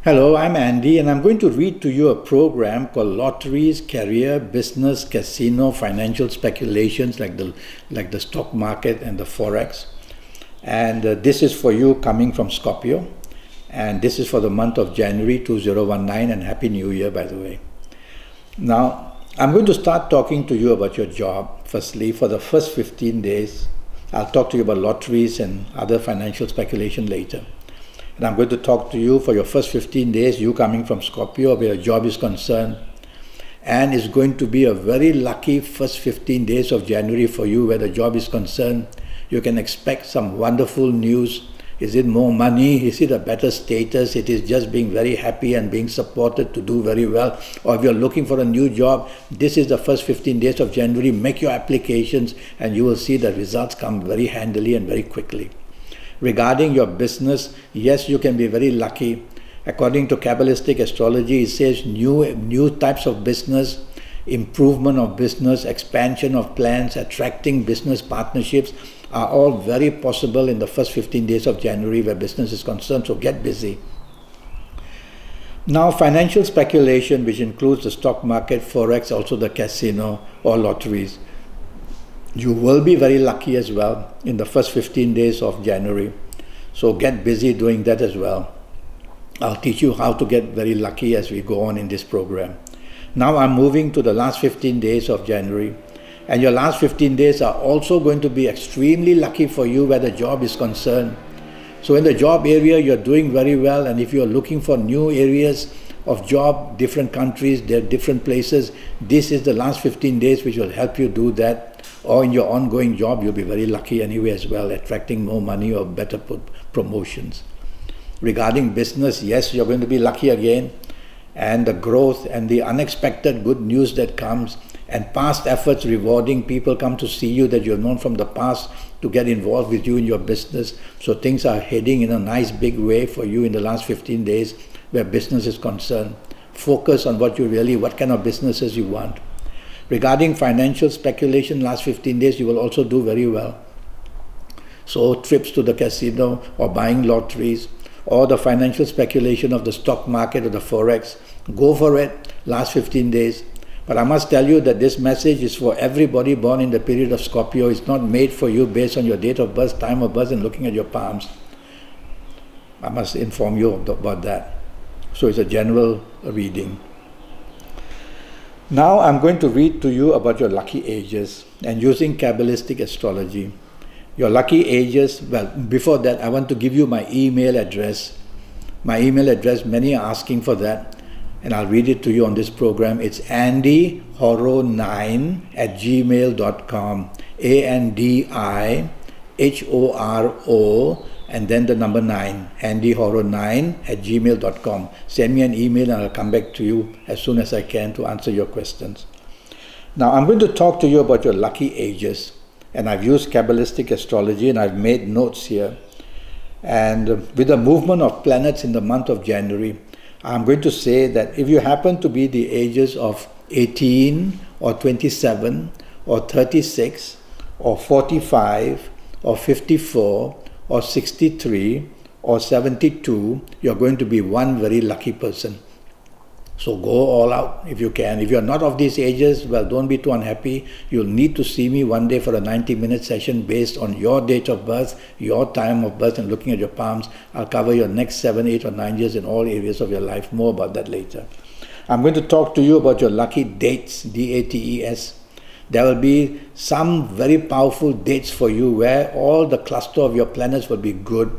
Hello, I'm Andy, and I'm going to read to you a program called Lotteries, Career, Business, Casino, Financial Speculations like the stock market and the Forex. And this is for you coming from Scorpio. And this is for the month of January 2019, and Happy New Year, by the way. Now, I'm going to start talking to you about your job. Firstly, for the first 15 days, I'll talk to you about lotteries and other financial speculation later. And I'm going to talk to you for your first 15 days, you coming from Scorpio, where your job is concerned. And it's going to be a very lucky first 15 days of January for you where the job is concerned. You can expect some wonderful news. Is it more money? Is it a better status? It is just being very happy and being supported to do very well. Or if you're looking for a new job, this is the first 15 days of January. Make your applications and you will see the results come very handily and very quickly. Regarding your business, yes, you can be very lucky. According to Kabbalistic astrology, it says new types of business, improvement of business, expansion of plans, attracting business partnerships are all very possible in the first 15 days of January where business is concerned, so get busy. Now, financial speculation, which includes the stock market, Forex, also the casino or lotteries. You will be very lucky as well in the first 15 days of January. So get busy doing that as well. I'll teach you how to get very lucky as we go on in this program. Now I'm moving to the last 15 days of January. And your last 15 days are also going to be extremely lucky for you where the job is concerned. So in the job area, you're doing very well. And if you're looking for new areas of job, different countries, different places, this is the last 15 days which will help you do that. Or in your ongoing job, you'll be very lucky anyway as well, attracting more money or better promotions. Regarding business, yes, you're going to be lucky again. And the growth and the unexpected good news that comes and past efforts rewarding people come to see you that you've known from the past to get involved with you in your business. So things are heading in a nice big way for you in the last 15 days where business is concerned. Focus on what kind of businesses you want. Regarding financial speculation, last 15 days, you will also do very well. So trips to the casino or buying lotteries or the financial speculation of the stock market or the Forex, go for it last 15 days. But I must tell you that this message is for everybody born in the period of Scorpio. It's not made for you based on your date of birth, time of birth, and looking at your palms. I must inform you about that. So it's a general reading. Now I'm going to read to you about your lucky ages and using Kabbalistic astrology. Your lucky ages, well, before that I want to give you my email address. My email address, many are asking for that, and I'll read it to you on this program. It's andyhoro9@gmail.com. ANDIHORO and then the number 9, andyhoro9@gmail.com. Send me an email and I'll come back to you as soon as I can to answer your questions. Now I'm going to talk to you about your lucky ages, and I've used Kabbalistic astrology and I've made notes here. And with the movement of planets in the month of January, I'm going to say that if you happen to be the ages of 18 or 27 or 36 or 45 or 54 or 63 or 72, you're going to be one very lucky person. So go all out if you can. If you're not of these ages, well, don't be too unhappy. You'll need to see me one day for a 90-minute session based on your date of birth, your time of birth, and looking at your palms. I'll cover your next 7, 8, or 9 years in all areas of your life. More about that later. I'm going to talk to you about your lucky dates, D-A-T-E-S. There will be some very powerful dates for you where all the cluster of your planets will be good.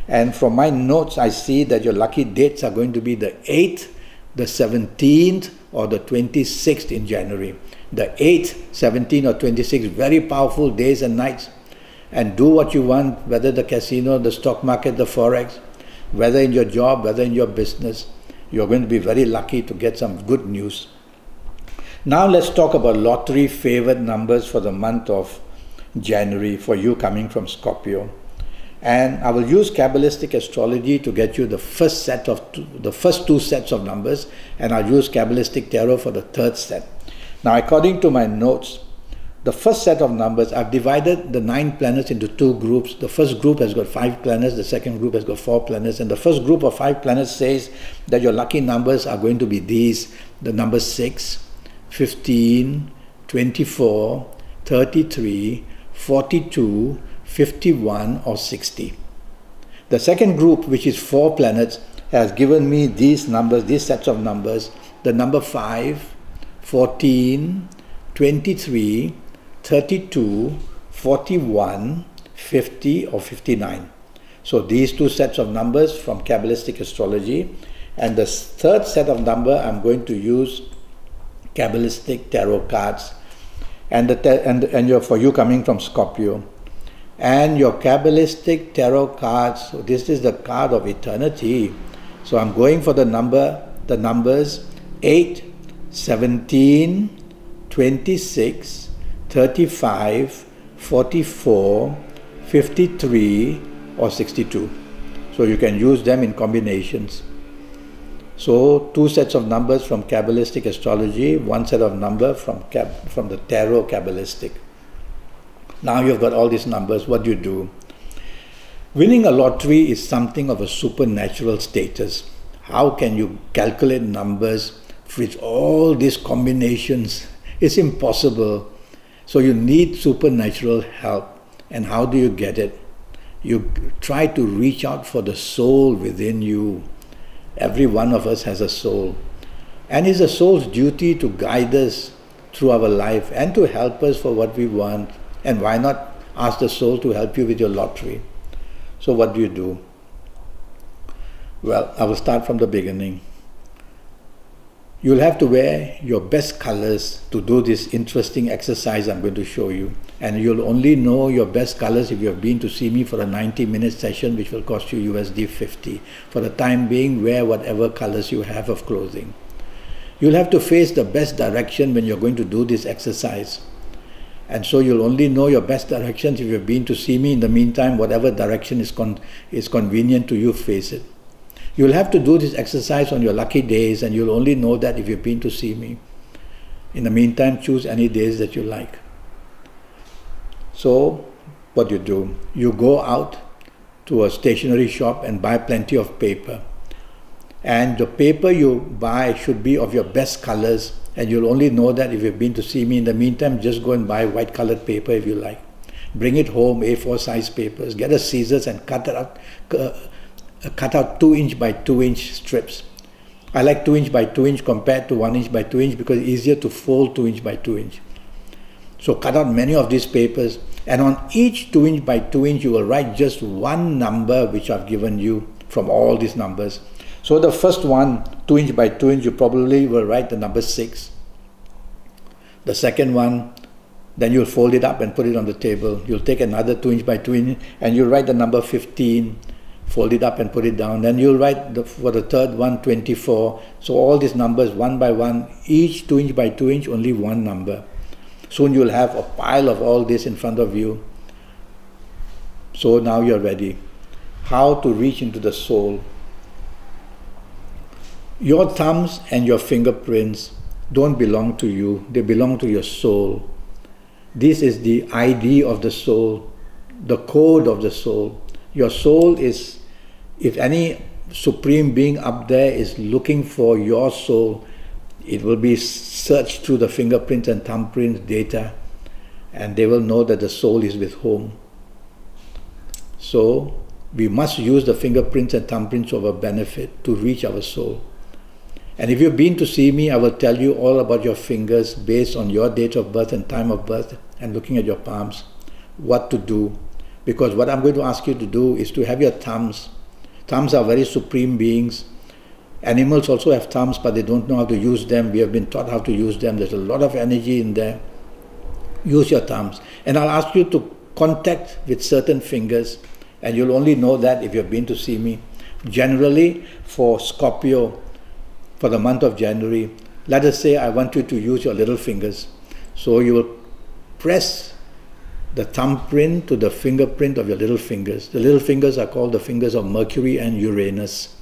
And from my notes, I see that your lucky dates are going to be the 8th, the 17th, or the 26th in January. The 8th, 17th, or 26th, very powerful days and nights. And do what you want, whether the casino, the stock market, the Forex, whether in your job, whether in your business. You're going to be very lucky to get some good news. Now let's talk about lottery favored numbers for the month of January for you coming from Scorpio. And I will use Kabbalistic astrology to get you the first two sets of numbers, and I'll use Kabbalistic tarot for the third set. Now according to my notes, The first set of numbers, I've divided the 9 planets into 2 groups. The first group has got 5 planets, the second group has got 4 planets, and the first group of 5 planets says that your lucky numbers are going to be these: the numbers 6, 15, 24, 33, 42, 51 or 60. The second group, which is 4 planets, has given me these numbers, these sets of numbers: the number 5, 14, 23, 32, 41, 50 or 59. So these 2 sets of numbers from Kabbalistic astrology, and the third set of number I'm going to use Kabbalistic tarot cards, and for you coming from Scorpio, and your Kabbalistic tarot cards. So this is the card of eternity. So I'm going for the numbers 8, 17, 26, 35, 44, 53 or 62. So you can use them in combinations. So 2 sets of numbers from Kabbalistic astrology, 1 set of number from the tarot Kabbalistic. Now you've got all these numbers. What do you do? Winning a lottery is something of a supernatural status. How can you calculate numbers with all these combinations? It's impossible. So you need supernatural help. And how do you get it? You try to reach out for the soul within you. Every one of us has a soul. And it's the soul's duty to guide us through our life and to help us for what we want. And why not ask the soul to help you with your lottery? So what do you do? Well, I will start from the beginning. You'll have to wear your best colors to do this interesting exercise I'm going to show you. And you'll only know your best colors if you have been to see me for a 90-minute session, which will cost you USD 50. For the time being, wear whatever colors you have of clothing. You'll have to face the best direction when you're going to do this exercise. And so you'll only know your best directions if you've been to see me. In the meantime, whatever direction is convenient to you, face it. You'll have to do this exercise on your lucky days, and you'll only know that if you've been to see me. In the meantime, choose any days that you like. So, what do? You go out to a stationery shop and buy plenty of paper. And the paper you buy should be of your best colors, and you'll only know that if you've been to see me. In the meantime, just go and buy white colored paper if you like. Bring it home, A4 size papers. Get a scissors and cut out 2 inch by 2 inch strips. I like 2 inch by 2 inch compared to 1 inch by 2 inch because it's easier to fold 2 inch by 2 inch. So cut out many of these papers, and on each 2 inch by 2 inch you will write just one number which I've given you from all these numbers. So the first one, 2 inch by 2 inch, you probably will write the number 6. The second one, then you'll fold it up and put it on the table. You'll take another 2 inch by 2 inch and you'll write the number 15, fold it up and put it down. Then you'll write for the third one, 24. So all these numbers one by one, each 2 inch by 2 inch, only one number. Soon you'll have a pile of all this in front of you. So now you're ready. How to reach into the soul. Your thumbs and your fingerprints don't belong to you, they belong to your soul. This is the ID of the soul, the code of the soul. Your soul is, if any supreme being up there is looking for your soul, it will be searched through the fingerprints and thumbprints data, and they will know that the soul is with whom. So we must use the fingerprints and thumbprints of our benefit to reach our soul. And if you've been to see me, I will tell you all about your fingers based on your date of birth and time of birth, and looking at your palms, what to do. Because what I'm going to ask you to do is to have your thumbs. Thumbs are very supreme beings. Animals also have thumbs, but they don't know how to use them. We have been taught how to use them. There's a lot of energy in there. Use your thumbs. And I'll ask you to contact with certain fingers, and you'll only know that if you've been to see me. Generally, for Scorpio, for the month of January, let us say I want you to use your little fingers. So you will press the thumbprint to the fingerprint of your little fingers. The little fingers are called the fingers of Mercury and Uranus.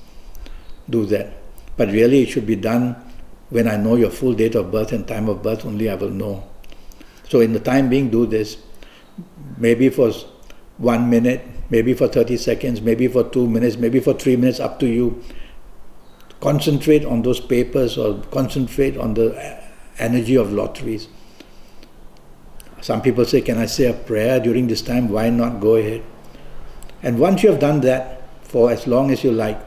Do that. But really it should be done when I know your full date of birth and time of birth, only I will know. So in the time being, do this. Maybe for 1 minute, maybe for 30 seconds, maybe for 2 minutes, maybe for 3 minutes, up to you. Concentrate on those papers or concentrate on the energy of lotteries. Some people say, can I say a prayer during this time? Why not? Go ahead. And once you have done that for as long as you like,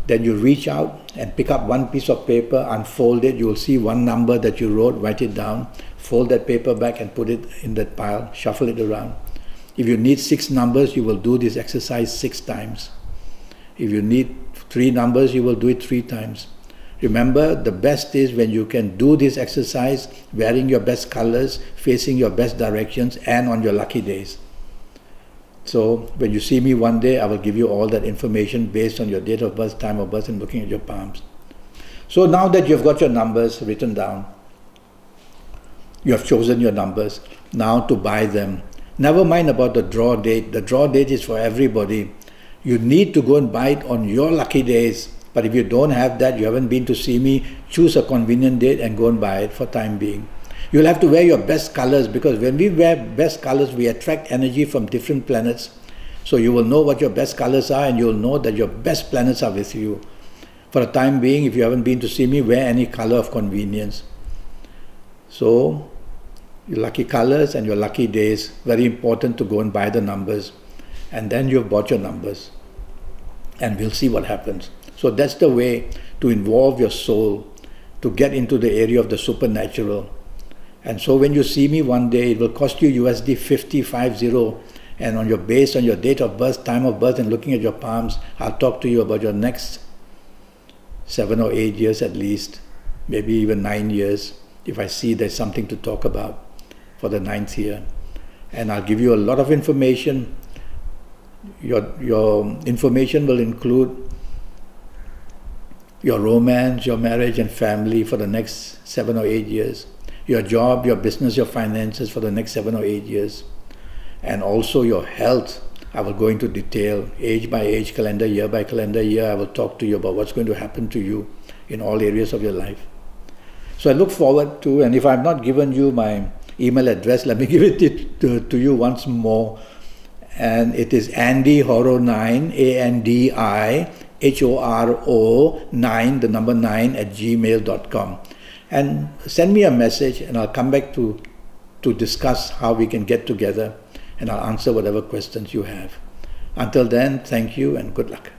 then you reach out and pick up one piece of paper, unfold it. You will see one number that you wrote, write it down, fold that paper back and put it in that pile, shuffle it around. If you need 6 numbers, you will do this exercise 6 times. If you need 3 numbers, you will do it 3 times. Remember, the best is when you can do this exercise wearing your best colors, facing your best directions, and on your lucky days. So when you see me one day, I will give you all that information based on your date of birth, time of birth, and looking at your palms. So now that you've got your numbers written down, you have chosen your numbers, now to buy them. Never mind about the draw date. The draw date is for everybody. You need to go and buy it on your lucky days. But if you don't have that, you haven't been to see me, choose a convenient date and go and buy it for time being. You'll have to wear your best colors, because when we wear best colors, we attract energy from different planets. So you will know what your best colors are, and you'll know that your best planets are with you. For the time being, if you haven't been to see me, wear any color of convenience. So your lucky colors and your lucky days, very important to go and buy the numbers. And then you've bought your numbers. And we'll see what happens. So that's the way to involve your soul, to get into the area of the supernatural. And so when you see me one day, it will cost you USD 50, and on your based on your date of birth, time of birth, and looking at your palms, I'll talk to you about your next 7 or 8 years at least, maybe even 9 years, if I see there's something to talk about for the 9th year. And I'll give you a lot of information. Your information will include your romance, your marriage and family for the next 7 or 8 years, your job, your business, your finances for the next 7 or 8 years, and also your health. I will go into detail, age by age, calendar year by calendar year. I will talk to you about what's going to happen to you in all areas of your life. So I look forward to, and if I've not given you my email address, let me give it to you once more. And it is AndyHoro9, ANDIHORO9, the number 9 at gmail.com. And send me a message and I'll come back to discuss how we can get together, and I'll answer whatever questions you have. Until then, thank you and good luck.